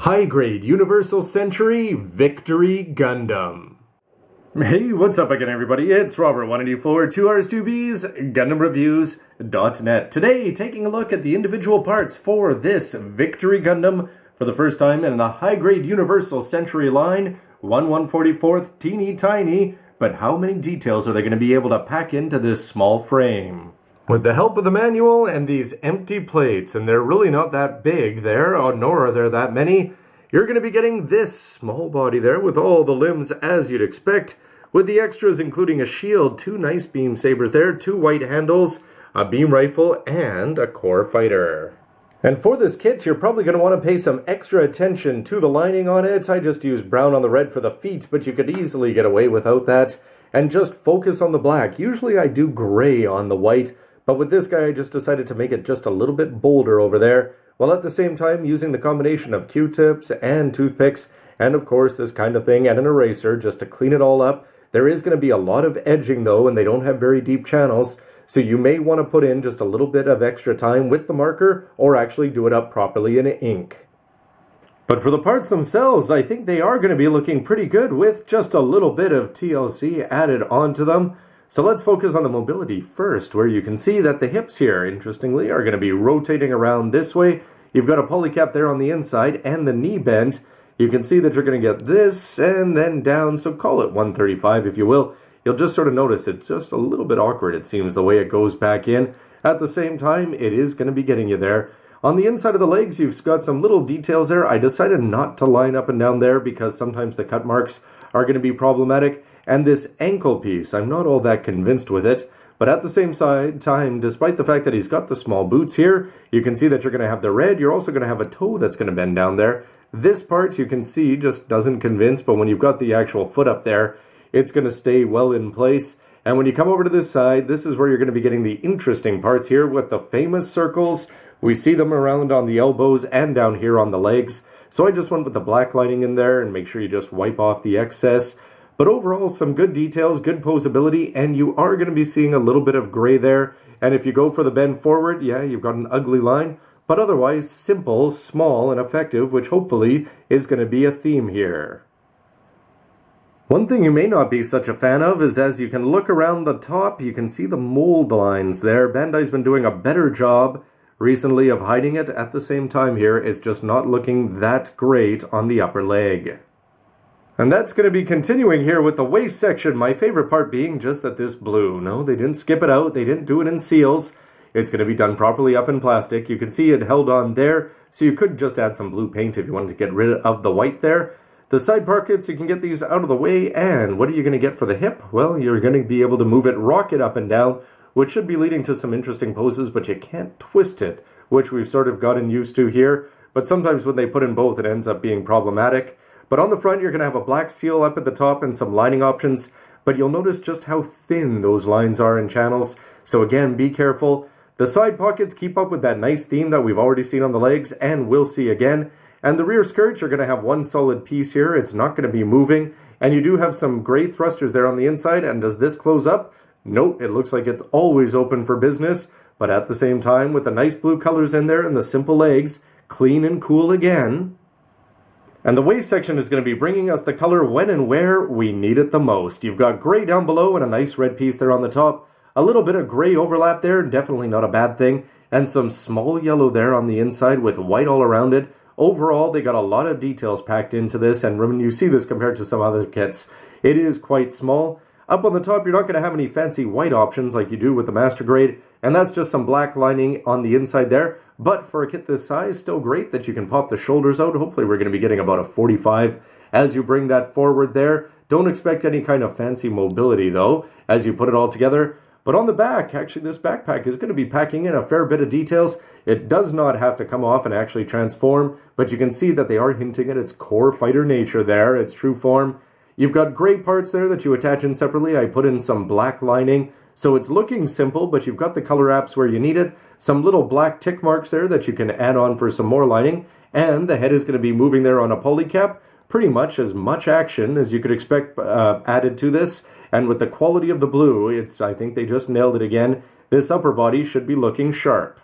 High-grade Universal Century Victory Gundam. Hey, what's up again, everybody? It's Robert, 184, 2Rs2Bs, gundamreviews.net. Today, taking a look at the individual parts for this Victory Gundam for the first time in the high-grade Universal Century line, 1/144th, teeny tiny, but how many details are they going to be able to pack into this small frame? With the help of the manual and these empty plates, and they're really not that big there, nor are there that many, you're going to be getting this small body there with all the limbs as you'd expect, with the extras including a shield, 2 nice beam sabers there, 2 white handles, a beam rifle, and a core fighter. And for this kit, you're probably going to want to pay some extra attention to the lining on it. I just used brown on the red for the feet, but you could easily get away without that, and just focus on the black. Usually I do gray on the white, but with this guy, I just decided to make it just a little bit bolder over there, while at the same time using the combination of Q-tips and toothpicks, and of course this kind of thing, and an eraser just to clean it all up. There is going to be a lot of edging though, and they don't have very deep channels, so you may want to put in just a little bit of extra time with the marker, or actually do it up properly in ink. But for the parts themselves, I think they are going to be looking pretty good with just a little bit of TLC added onto them. So let's focus on the mobility first, where you can see that the hips here, interestingly, are going to be rotating around this way. You've got a polycap there on the inside, and the knee bent. You can see that you're going to get this, and then down, so call it 135 if you will. You'll just sort of notice it's just a little bit awkward, it seems, the way it goes back in. At the same time, it is going to be getting you there. On the inside of the legs, you've got some little details there. I decided not to line up and down there because sometimes the cut marks are going to be problematic. And this ankle piece, I'm not all that convinced with it, but at the same time, despite the fact that he's got the small boots here, you can see that you're going to have the red, you're also going to have a toe that's going to bend down there. This part, you can see, just doesn't convince, but when you've got the actual foot up there, it's going to stay well in place. And when you come over to this side, this is where you're going to be getting the interesting parts here with the famous circles. We see them around on the elbows and down here on the legs. So I just went with the black lining in there, and make sure you just wipe off the excess. But overall, some good details, good posability, and you are going to be seeing a little bit of gray there. And if you go for the bend forward, yeah, you've got an ugly line, but otherwise simple, small, and effective, which hopefully is going to be a theme here. One thing you may not be such a fan of is as you can look around the top, you can see the mold lines there. Bandai's been doing a better job recently of hiding it. At the same time here, it's just not looking that great on the upper leg. And that's going to be continuing here with the waist section, my favorite part being just that this blue. No, they didn't skip it out, they didn't do it in seals. It's going to be done properly up in plastic. You can see it held on there, so you could just add some blue paint if you wanted to get rid of the white there. The side pockets, you can get these out of the way, and what are you going to get for the hip? Well, you're going to be able to move it, rock it up and down, which should be leading to some interesting poses, but you can't twist it, which we've sort of gotten used to here. But sometimes when they put in both, it ends up being problematic. But on the front, you're going to have a black seal up at the top and some lining options, but you'll notice just how thin those lines are in channels. So again, be careful. The side pockets keep up with that nice theme that we've already seen on the legs and will see again. And the rear skirts, you're going to have one solid piece here. It's not going to be moving. And you do have some gray thrusters there on the inside. And does this close up? Nope, it looks like it's always open for business. But at the same time, with the nice blue colors in there and the simple legs, clean and cool again. And the waist section is going to be bringing us the color when and where we need it the most. You've got gray down below and a nice red piece there on the top. A little bit of gray overlap there, definitely not a bad thing. And some small yellow there on the inside with white all around it. Overall, they got a lot of details packed into this, and when you see this compared to some other kits, it is quite small. Up on the top, you're not going to have any fancy white options like you do with the Master Grade, and that's just some black lining on the inside there. But for a kit this size, still great that you can pop the shoulders out. Hopefully we're going to be getting about a 45 as you bring that forward there. Don't expect any kind of fancy mobility though, as you put it all together. But on the back, actually this backpack is going to be packing in a fair bit of details. It does not have to come off and actually transform, but you can see that they are hinting at its core fighter nature there, its true form. You've got gray parts there that you attach in separately. I put in some black lining. So it's looking simple, but you've got the color apps where you need it. Some little black tick marks there that you can add on for some more lining. And the head is going to be moving there on a polycap. Pretty much as much action as you could expect added to this. And with the quality of the blue, I think they just nailed it again. This upper body should be looking sharp.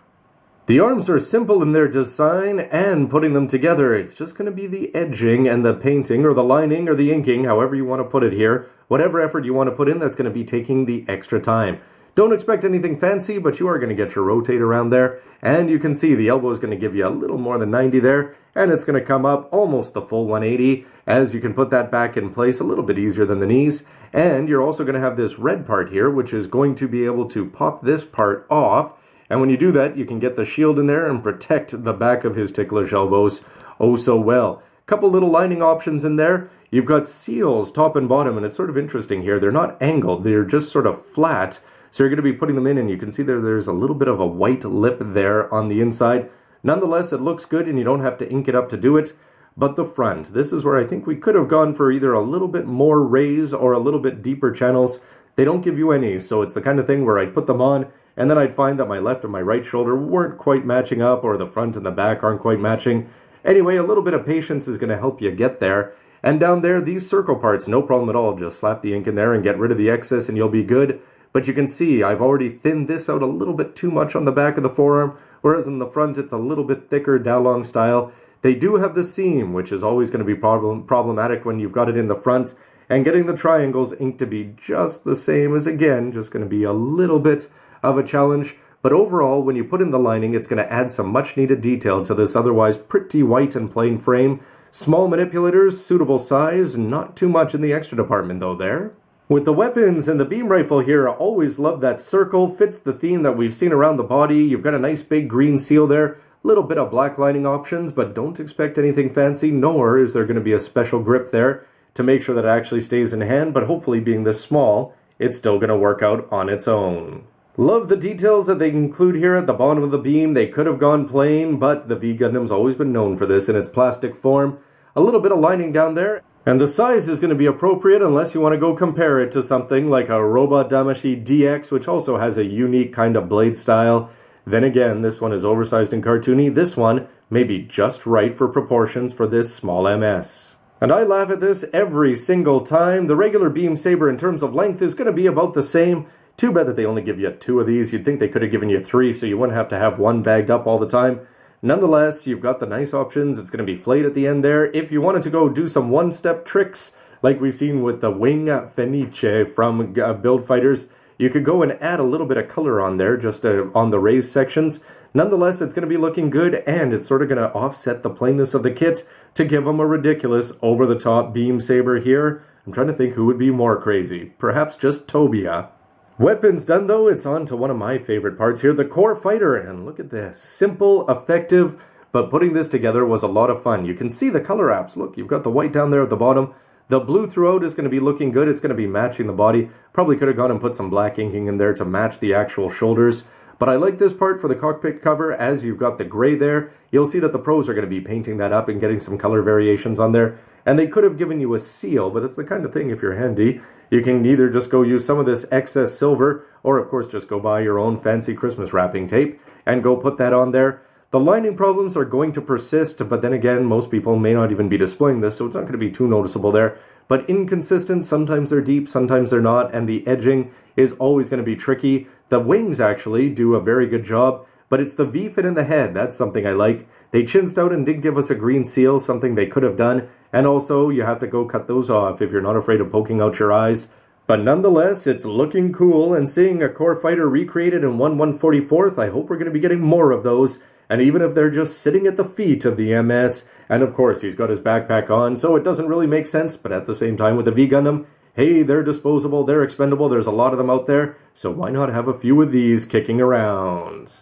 The arms are simple in their design, and putting them together, it's just going to be the edging and the painting, or the lining, or the inking, however you want to put it here. Whatever effort you want to put in, that's going to be taking the extra time. Don't expect anything fancy, but you are going to get your rotate around there, and you can see the elbow is going to give you a little more than 90 there, and it's going to come up almost the full 180, as you can put that back in place a little bit easier than the knees. And you're also going to have this red part here, which is going to be able to pop this part off, and when you do that, you can get the shield in there and protect the back of his ticklish elbows oh so well. Couple little lining options in there. You've got seals top and bottom, and it's sort of interesting here. They're not angled, they're just sort of flat. So you're going to be putting them in, and you can see there's a little bit of a white lip there on the inside. Nonetheless, it looks good, and you don't have to ink it up to do it. But the front, this is where I think we could have gone for either a little bit more raise or a little bit deeper channels. They don't give you any, so it's the kind of thing where I'd put them on, and then I'd find that my left and my right shoulder weren't quite matching up, or the front and the back aren't quite matching. Anyway, a little bit of patience is going to help you get there. And down there, these circle parts, no problem at all. Just slap the ink in there and get rid of the excess, and you'll be good. But you can see I've already thinned this out a little bit too much on the back of the forearm, whereas in the front it's a little bit thicker Dowlong style. They do have the seam, which is always going to be problematic when you've got it in the front, and getting the triangles inked to be just the same is, again, just going to be a little bit of a challenge. But overall, when you put in the lining, it's going to add some much needed detail to this otherwise pretty white and plain frame. Small manipulators, suitable size, not too much in the extra department though there. With the weapons and the beam rifle here, I always love that circle, fits the theme that we've seen around the body. You've got a nice big green seal there, little bit of black lining options, but don't expect anything fancy, nor is there going to be a special grip there to make sure that it actually stays in hand, but hopefully being this small, it's still going to work out on its own. Love the details that they include here at the bottom of the beam. They could have gone plain, but the V Gundam's always been known for this in its plastic form. A little bit of lining down there. And the size is going to be appropriate unless you want to go compare it to something like a Robot Damashi DX, which also has a unique kind of blade style. Then again, this one is oversized and cartoony. This one may be just right for proportions for this small MS. And I laugh at this every single time. The regular beam saber in terms of length is going to be about the same. Too bad that they only give you 2 of these. You'd think they could have given you 3 so you wouldn't have to have one bagged up all the time. Nonetheless, you've got the nice options. It's going to be flayed at the end there. If you wanted to go do some one-step tricks, like we've seen with the Wing Fenice from Build Fighters, you could go and add a little bit of color on there, just on the raised sections. Nonetheless, it's going to be looking good, and it's sort of going to offset the plainness of the kit to give them a ridiculous, over-the-top beam saber here. I'm trying to think who would be more crazy. Perhaps just Tobia. Weapons done though, it's on to one of my favorite parts here, the core fighter, and look at this. Simple, effective, but putting this together was a lot of fun. You can see the color apps. Look, you've got the white down there at the bottom. The blue throughout is going to be looking good. It's going to be matching the body. Probably could have gone and put some black inking in there to match the actual shoulders. But I like this part for the cockpit cover, as you've got the gray there. You'll see that the pros are going to be painting that up and getting some color variations on there. And they could have given you a seal, but it's the kind of thing, if you're handy, you can either just go use some of this excess silver, or of course just go buy your own fancy Christmas wrapping tape and go put that on there. The lining problems are going to persist, but then again, most people may not even be displaying this, so it's not going to be too noticeable there. But inconsistent, sometimes they're deep, sometimes they're not, and the edging is always going to be tricky. The wings actually do a very good job, but it's the V-fit in the head, that's something I like. They chinsed out and didn't give us a green seal, something they could have done, and also you have to go cut those off if you're not afraid of poking out your eyes. But nonetheless, it's looking cool, and seeing a core fighter recreated in 1/144th, I hope we're going to be getting more of those. And even if they're just sitting at the feet of the MS, and of course he's got his backpack on, so it doesn't really make sense, but at the same time with the V Gundam, hey, they're disposable, they're expendable, there's a lot of them out there, so why not have a few of these kicking around?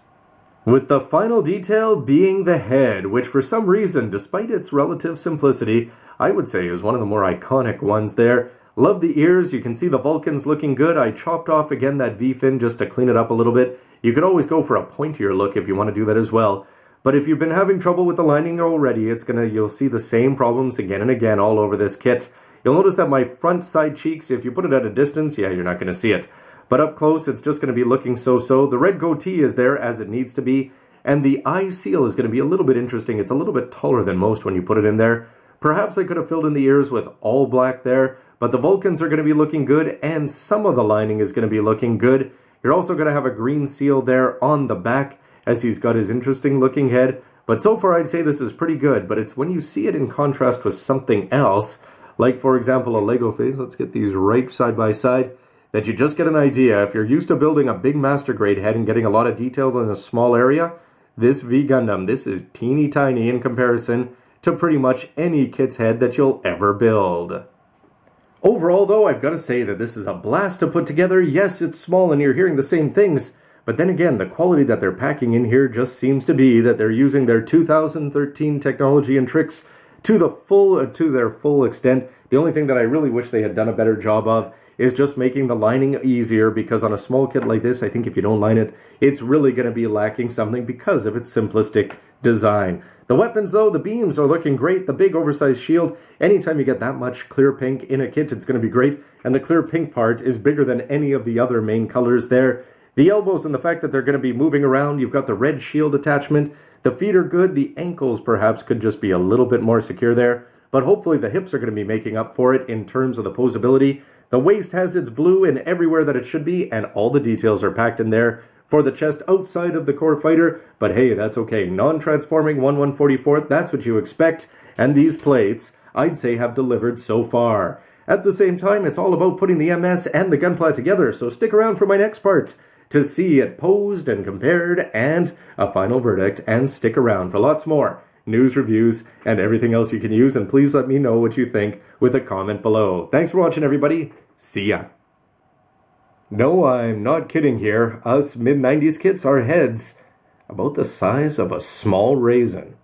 With the final detail being the head, which for some reason, despite its relative simplicity, I would say is one of the more iconic ones there. Love the ears, you can see the Vulcans looking good. I chopped off again that V-fin just to clean it up a little bit. You could always go for a pointier look if you want to do that as well. But if you've been having trouble with the lining already, you'll see the same problems again and again all over this kit. You'll notice that my front side cheeks, if you put it at a distance, yeah, you're not going to see it. But up close, it's just going to be looking so-so. The red goatee is there as it needs to be. And the eye seal is going to be a little bit interesting. It's a little bit taller than most when you put it in there. Perhaps I could have filled in the ears with all black there. But the Vulcans are going to be looking good, and some of the lining is going to be looking good. You're also going to have a green seal there on the back. as he's got his interesting looking head. But so far I'd say this is pretty good, but it's when you see it in contrast with something else, like for example a Lego face, let's get these right side by side, that you just get an idea. If you're used to building a big master grade head and getting a lot of details in a small area, this V Gundam, this is teeny tiny in comparison to pretty much any kid's head that you'll ever build. Overall though, I've got to say that this is a blast to put together. Yes, it's small and you're hearing the same things, but then again, the quality that they're packing in here just seems to be that they're using their 2013 technology and tricks to their full extent. The only thing that I really wish they had done a better job of is just making the lining easier, because on a small kit like this, I think if you don't line it, it's really going to be lacking something because of its simplistic design. The weapons though, the beams are looking great. The big oversized shield, anytime you get that much clear pink in a kit, it's going to be great. And the clear pink part is bigger than any of the other main colors there. The elbows and the fact that they're going to be moving around, you've got the red shield attachment. The feet are good. The ankles perhaps could just be a little bit more secure there, but hopefully the hips are going to be making up for it in terms of the posability. The waist has its blue in everywhere that it should be, and all the details are packed in there for the chest outside of the core fighter, but hey, that's okay. Non-transforming 1/144th, that's what you expect, and these plates, I'd say, have delivered so far. At the same time, it's all about putting the MS and the Gunpla together, so stick around for my next part to see it posed and compared and a final verdict, and stick around for lots more news, reviews, and everything else you can use, and please let me know what you think with a comment below. Thanks for watching, everybody. See ya. No, I'm not kidding here. Us mid-90s kids, our heads about the size of a small raisin.